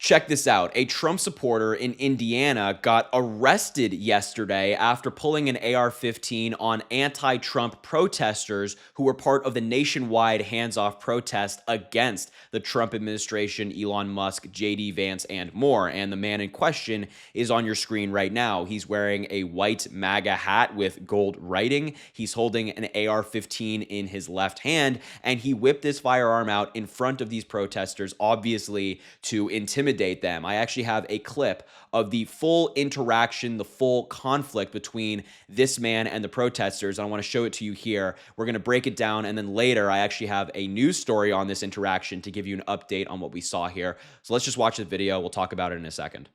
Check this out. A Trump supporter in Indiana got arrested yesterday after pulling an AR-15 on anti-Trump protesters who were part of the nationwide hands-off protest against the Trump administration, Elon Musk, JD Vance, and more. And the man in question is on your screen right now. He's wearing a white Maga hat with gold writing. He's holding an AR-15 in his left hand, and he whipped his firearm out in front of these protesters, obviously to intimidate them. I actually have a clip of the full interaction, the full conflict between this man and the protesters. I want to show it to you here. We're going to break it down, and then later I actually have a news story on this interaction to give you an update on what we saw here. So let's just watch the video. We'll talk about it in a second.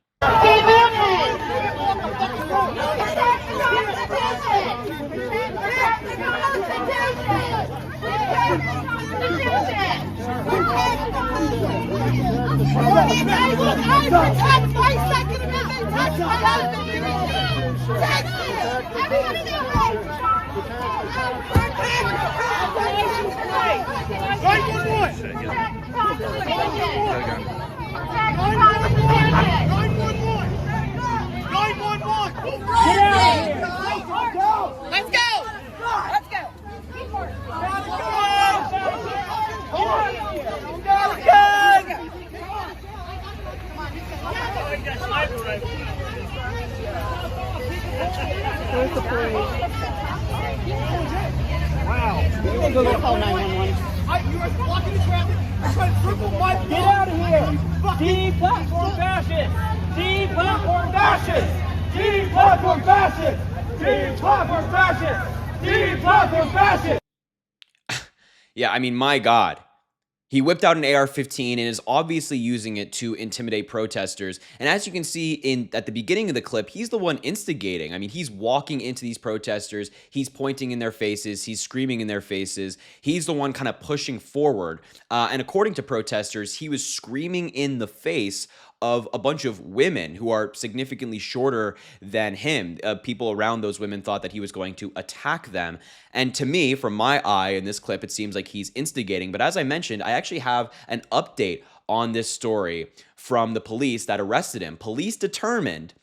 Let's go! Let's go! Where's the police? Wow. We're going to call 911. You are blocking the traffic. I'm trying to triple my... Get out of here! Deplatform fascists! Deplatform fascists! Deplatform fascists! Deplatform fascists! Deplatform fascists! Yeah, I mean, my God. He whipped out an AR-15 and is obviously using it to intimidate protesters. And as you can see at the beginning of the clip, he's the one instigating. I mean, he's walking into these protesters. He's pointing in their faces. He's screaming in their faces. He's the one kind of pushing forward. And according to protesters, he was screaming in the face of a bunch of women who are significantly shorter than him. People around those women thought that he was going to attack them. And to me, from my eye in this clip, it seems like he's instigating. But as I mentioned, I actually have an update on this story from the police that arrested him. Police determined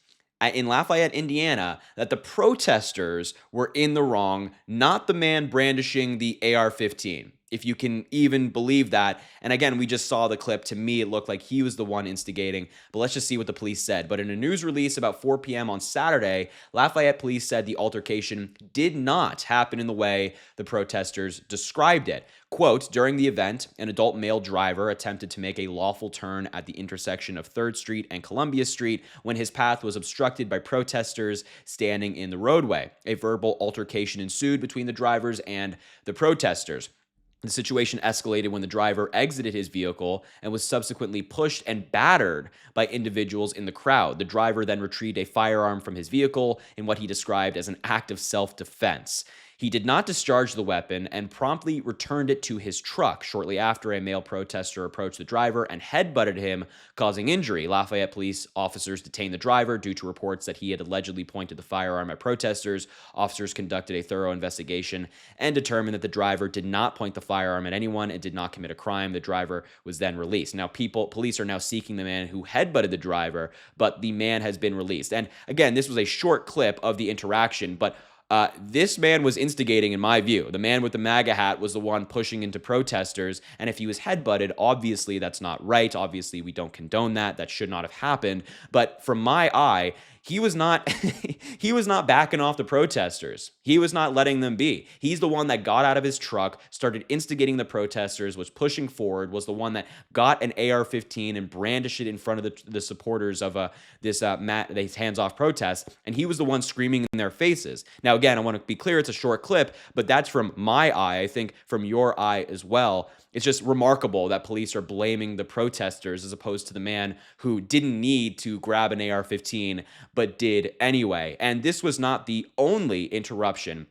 in Lafayette, Indiana, that the protesters were in the wrong, not the man brandishing the AR-15. If you can even believe that. And again, we just saw the clip. To me, it looked like he was the one instigating. But let's just see what the police said. But in a news release about 4 p.m. on Saturday, Lafayette police said the altercation did not happen in the way the protesters described it. Quote, during the event, an adult male driver attempted to make a lawful turn at the intersection of 3rd Street and Columbia Street when his path was obstructed by protesters standing in the roadway. A verbal altercation ensued between the drivers and the protesters. The situation escalated when the driver exited his vehicle and was subsequently pushed and battered by individuals in the crowd. The driver then retrieved a firearm from his vehicle in what he described as an act of self-defense. He did not discharge the weapon and promptly returned it to his truck. Shortly after, a male protester approached the driver and headbutted him, causing injury. Lafayette police officers detained the driver due to reports that he had allegedly pointed the firearm at protesters. Officers conducted a thorough investigation and determined that the driver did not point the firearm at anyone and did not commit a crime. The driver was then released. Now, police are now seeking the man who headbutted the driver, but the man has been released. And again, this was a short clip of the interaction, but this man was instigating, in my view. The man with the MAGA hat was the one pushing into protesters, and if he was headbutted, obviously that's not right. Obviously, we don't condone that. That should not have happened. But from my eye, he was not he was not backing off the protesters. He was not letting them be. He's the one that got out of his truck, started instigating the protesters, was pushing forward, was the one that got an AR-15 and brandished it in front of the supporters of this hands-off protest, and he was the one screaming in their faces. Now, again, I want to be clear, it's a short clip, but that's from my eye. I think from your eye as well. It's just remarkable that police are blaming the protesters as opposed to the man who didn't need to grab an AR-15 but did anyway. And this was not the only interruption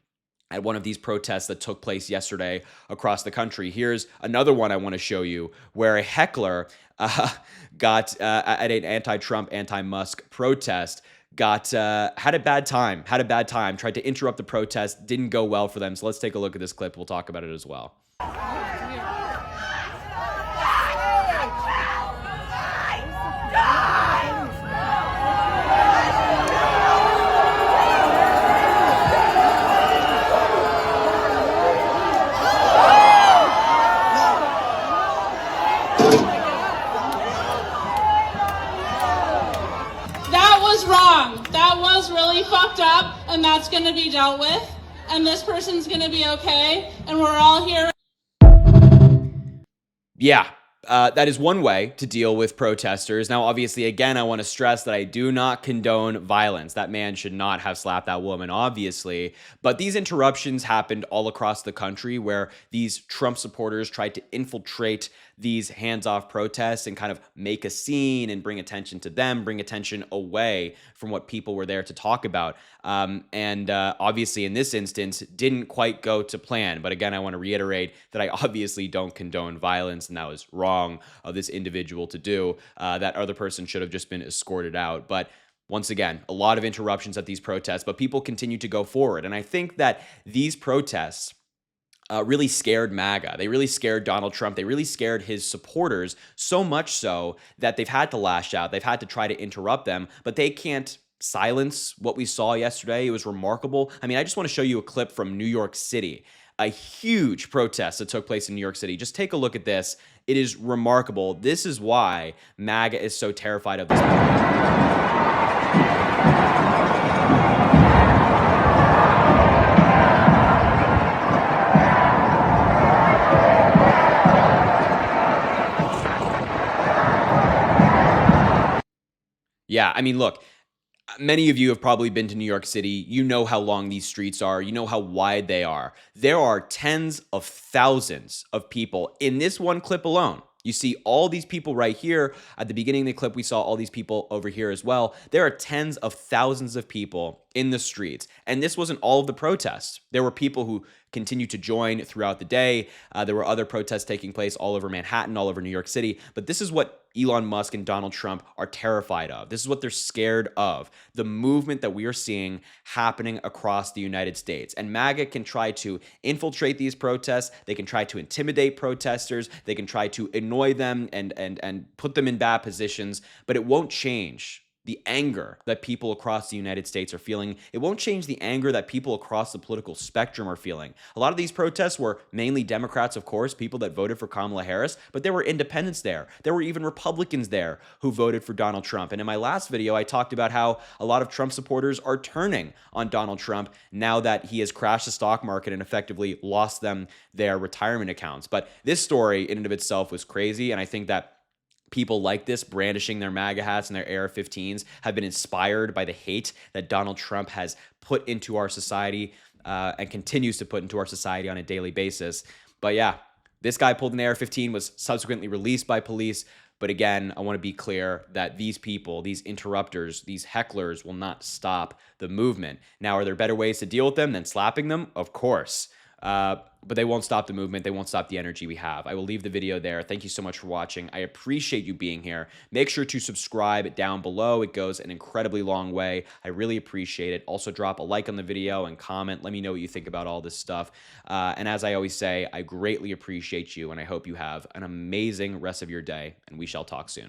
at one of these protests that took place yesterday across the country. Here's another one I want to show you where a heckler got at an anti-Trump, anti-Musk protest, had a bad time, tried to interrupt the protest, didn't go well for them. So let's take a look at this clip. We'll talk about it as well. was wrong. That was really fucked up, and that's going to be dealt with. And this person's going to be okay, and we're all here. Yeah, that is one way to deal with protesters. Now, obviously, again, I want to stress that I do not condone violence. That man should not have slapped that woman, obviously. But these interruptions happened all across the country where these Trump supporters tried to infiltrate these hands-off protests and kind of make a scene and bring attention to them, bring attention away from what people were there to talk about. Obviously, in this instance, didn't quite go to plan. But again, I want to reiterate that I obviously don't condone violence, and that was wrong of this individual to do. That other person should have just been escorted out. But once again, a lot of interruptions at these protests, but people continue to go forward. And I think that these protests really scared MAGA. They really scared Donald Trump. They really scared his supporters, so much so that they've had to lash out. They've had to try to interrupt them, but they can't silence what we saw yesterday. It was remarkable. I mean, I just want to show you a clip from New York City, a huge protest that took place in New York City. Just take a look at this. It is remarkable. This is why MAGA is so terrified of this movement. Yeah, I mean, look, many of you have probably been to New York City. You know how long these streets are. You know how wide they are. There are tens of thousands of people in this one clip alone. You see all these people right here. At the beginning of the clip, we saw all these people over here as well. There are tens of thousands of people in the streets. And this wasn't all of the protests. There were people who continued to join throughout the day. There were other protests taking place all over Manhattan, all over New York City. But this is what Elon Musk and Donald Trump are terrified of. This is what they're scared of. The movement that we are seeing happening across the United States. And MAGA can try to infiltrate these protests. They can try to intimidate protesters. They can try to annoy them and put them in bad positions. But it won't change the anger that people across the United States are feeling. It won't change the anger that people across the political spectrum are feeling. A lot of these protests were mainly Democrats, of course, people that voted for Kamala Harris, but there were independents there. There were even Republicans there who voted for Donald Trump. And in my last video, I talked about how a lot of Trump supporters are turning on Donald Trump now that he has crashed the stock market and effectively lost them their retirement accounts. But this story in and of itself was crazy, and I think that people like this, brandishing their MAGA hats and their AR-15s, have been inspired by the hate that Donald Trump has put into our society and continues to put into our society on a daily basis. But yeah, this guy pulled an AR-15, was subsequently released by police. But again, I want to be clear that these people, these interrupters, these hecklers will not stop the movement. Now, are there better ways to deal with them than slapping them? Of course. But they won't stop the movement. They won't stop the energy we have. I will leave the video there. Thank you so much for watching. I appreciate you being here. Make sure to subscribe down below. It goes an incredibly long way. I really appreciate it. Also, drop a like on the video and comment. Let me know what you think about all this stuff. And as I always say, I greatly appreciate you, and I hope you have an amazing rest of your day, and we shall talk soon.